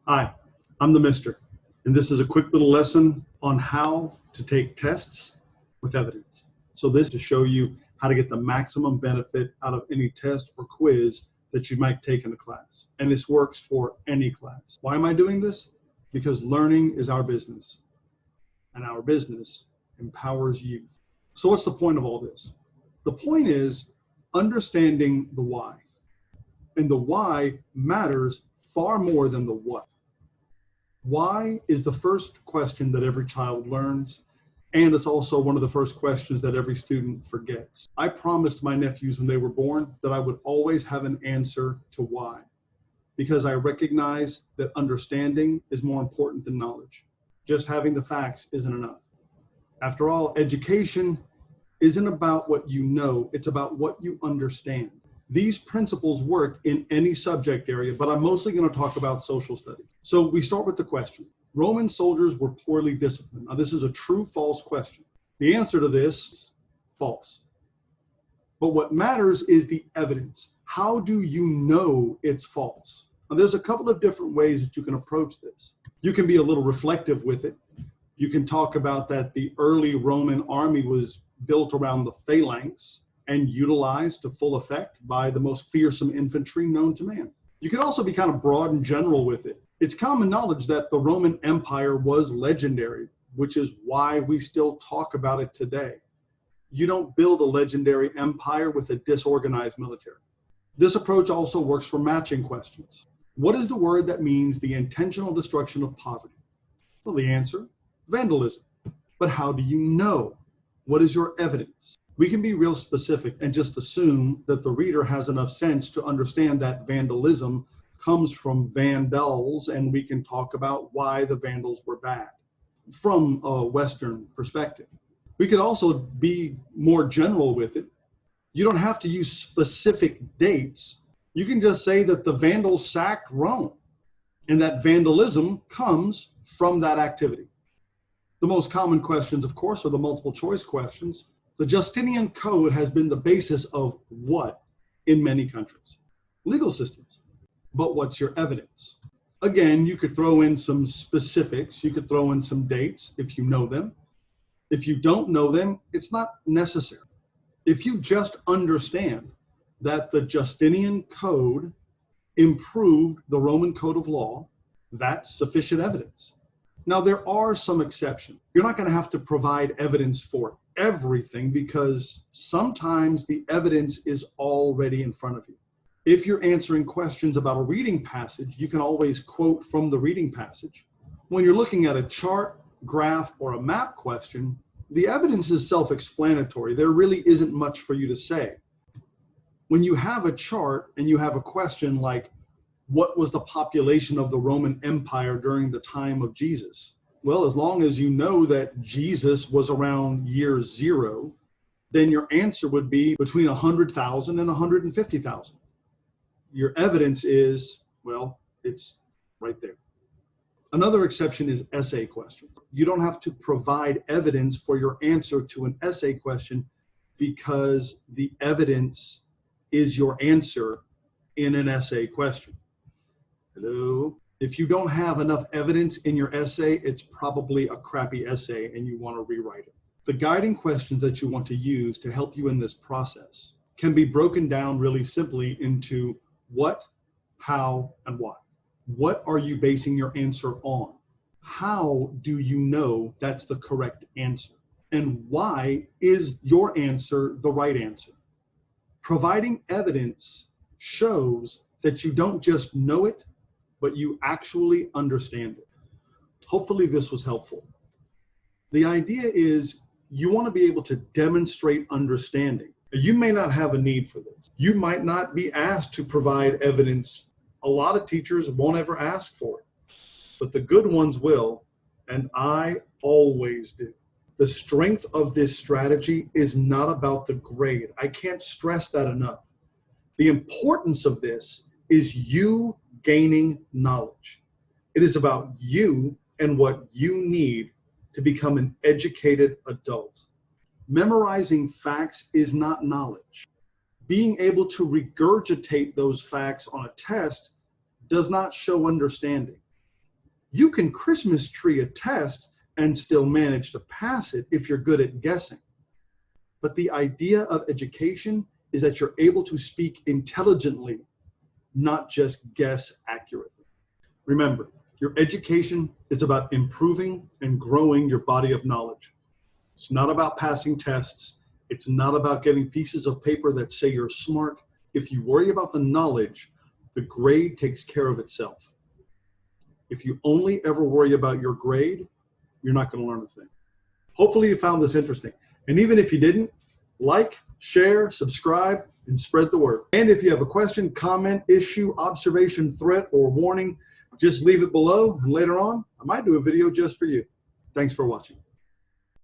Hi, I'm the Mister, and this is a quick little lesson on how to take tests with evidence. So this is to show you how to get the maximum benefit out of any test or quiz that you might take in a class. And this works for any class. Why am I doing this? Because learning is our business, and our business empowers youth. So what's the point of all this? The point is understanding the why. And the why matters far more than the what. Why is the first question that every child learns, and it's also one of the first questions that every student forgets. I promised my nephews when they were born that I would always have an answer to why, because I recognize that understanding is more important than knowledge. Just having the facts isn't enough. After all, education isn't about what you know, it's about what you understand. These principles work in any subject area, but I'm mostly going to talk about social studies. So we start with the question. Roman soldiers were poorly disciplined. Now, this is a true-false question. The answer to this is false. But what matters is the evidence. How do you know it's false? Now, there's a couple of different ways that you can approach this. You can be a little reflective with it. You can talk about that the early Roman army was built around the phalanx and utilized to full effect by the most fearsome infantry known to man. You can also be kind of broad and general with it. It's common knowledge that the Roman Empire was legendary, which is why we still talk about it today. You don't build a legendary empire with a disorganized military. This approach also works for matching questions. What is the word that means the intentional destruction of poverty? Well, the answer, vandalism. But how do you know? What is your evidence? We can be real specific and just assume that the reader has enough sense to understand that vandalism comes from Vandals, and we can talk about why the Vandals were bad from a Western perspective. We could also be more general with it. You don't have to use specific dates. You can just say that the Vandals sacked Rome and that vandalism comes from that activity. The most common questions, of course, are the multiple choice questions. The Justinian Code has been the basis of what in many countries? Legal systems. But what's your evidence? Again, you could throw in some specifics. You could throw in some dates if you know them. If you don't know them, it's not necessary. If you just understand that the Justinian Code improved the Roman Code of Law, that's sufficient evidence. Now, there are some exceptions. You're not going to have to provide evidence for everything because sometimes the evidence is already in front of you. If you're answering questions about a reading passage, you can always quote from the reading passage. When you're looking at a chart, graph, or a map question, the evidence is self-explanatory. There really isn't much for you to say. When you have a chart and you have a question like, what was the population of the Roman Empire during the time of Jesus? Well, as long as you know that Jesus was around year 0, then your answer would be between 100,000 and 150,000. Your evidence is, well, it's right there. Another exception is essay questions. You don't have to provide evidence for your answer to an essay question because the evidence is your answer in an essay question. Hello? If you don't have enough evidence in your essay, it's probably a crappy essay and you want to rewrite it. The guiding questions that you want to use to help you in this process can be broken down really simply into what, how, and why. What are you basing your answer on? How do you know that's the correct answer? And why is your answer the right answer? Providing evidence shows that you don't just know it, but you actually understand it. Hopefully this was helpful. The idea is you want to be able to demonstrate understanding. You may not have a need for this. You might not be asked to provide evidence. A lot of teachers won't ever ask for it, but the good ones will, and I always do. The strength of this strategy is not about the grade. I can't stress that enough. The importance of this is you gaining knowledge. It is about you and what you need to become an educated adult. Memorizing facts is not knowledge. Being able to regurgitate those facts on a test does not show understanding. You can Christmas tree a test and still manage to pass it if you're good at guessing. But the idea of education is that you're able to speak intelligently, not just guess accurately. Remember, your education is about improving and growing your body of knowledge. It's not about passing tests. It's not about getting pieces of paper that say you're smart. If you worry about the knowledge, the grade takes care of itself. If you only ever worry about your grade, you're not going to learn a thing. Hopefully you found this interesting. And even if you didn't, like, share, subscribe, and spread the word. And if you have a question, comment, issue, observation, threat, or warning, just leave it below, and later on, I might do a video just for you. Thanks for watching.